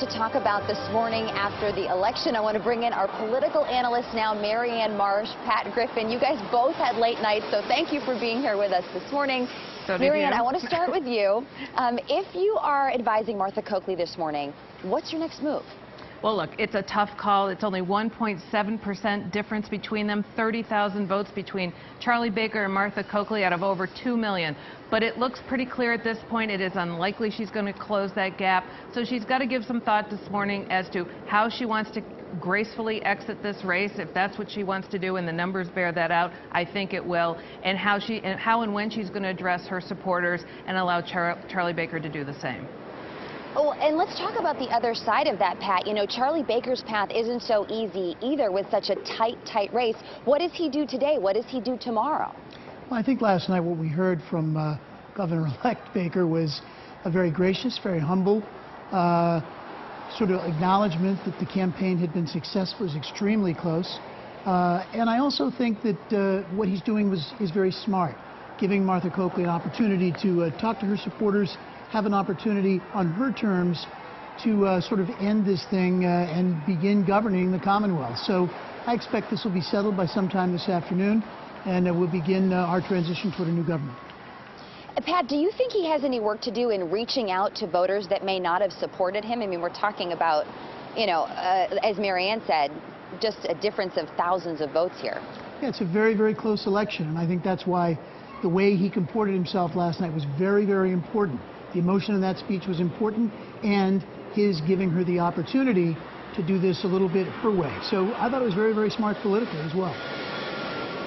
talk about this morning after the election. I want to bring in our political analyst now, Marianne Marsh, Pat Griffin. You guys both had late nights, so thank you for being here with us this morning. So Marianne, I want to start with you. If you are advising Martha Coakley this morning, what's your next move? Well, look, it's a tough call. It's only 1.7% difference between them, 30,000 votes between Charlie Baker and Martha Coakley out of over 2 million. But it looks pretty clear at this point. It is unlikely she's going to close that gap. So she's got to give some thought this morning as to how she wants to gracefully exit this race, if that's what she wants to do, and the numbers bear that out. I think it will. And how and when she's going to address her supporters and allow Charlie Baker to do the same. Oh, and let's talk about the other side of that, Pat. You know, Charlie Baker's path isn't so easy either with such a tight race. What does he do today? What does he do tomorrow? Well, I think last night what we heard from Governor-elect Baker was a very gracious, very humble sort of acknowledgement that the campaign had been successful, was extremely close. And I also think that what he's doing is very smart, giving Martha Coakley an opportunity to talk to her supporters, have an opportunity on her terms to sort of end this thing and begin governing the Commonwealth. So I expect this will be settled by sometime this afternoon, and we'll begin our transition toward a new government. Pat, do you think he has any work to do in reaching out to voters that may not have supported him? I mean, we're talking about, you know, as Marianne said, just a difference of thousands of votes here. Yeah, it's a very, very close election, and I think that's why the way he comported himself last night was very, very important. The emotion in that speech was important, and his giving her the opportunity to do this a little bit her way. So I thought it was very, very smart politically as well.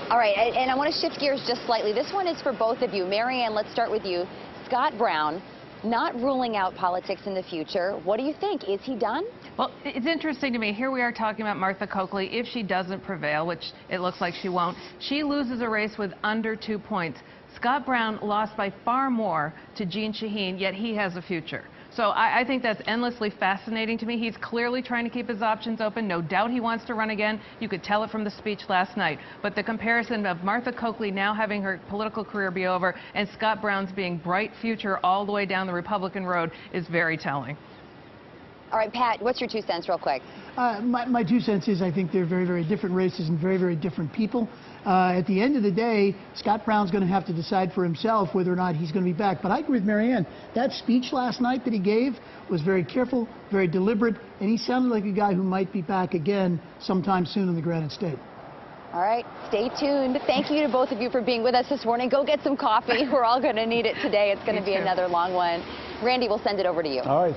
All right, and I want to shift gears just slightly. This one is for both of you. Marianne, let's start with you. Scott Brown, not ruling out politics in the future. What do you think? Is he done? Well, it's interesting to me. Here we are talking about Martha Coakley. If she doesn't prevail, which it looks like she won't, she loses a race with under 2 points. Scott Brown lost by far more to Jeanne Shaheen, yet he has a future. So I think that's endlessly fascinating to me. He's clearly trying to keep his options open. No doubt he wants to run again. You could tell it from the speech last night. But the comparison of Martha Coakley now having her political career be over and Scott Brown's being bright future all the way down the Republican road is very telling. All right, Pat, what's your 2 cents real quick? My 2 cents is I think they're very, very different races and very, very different people. At the end of the day, Scott Brown's going to have to decide for himself whether or not he's going to be back. But I agree with Marianne. That speech last night that he gave was very careful, very deliberate, and he sounded like a guy who might be back again sometime soon in the Granite State. All right, stay tuned. Thank you to both of you for being with us this morning. Go get some coffee. We're all going to need it today. It's going to be another long one. Randy, we'll send it over to you. All right.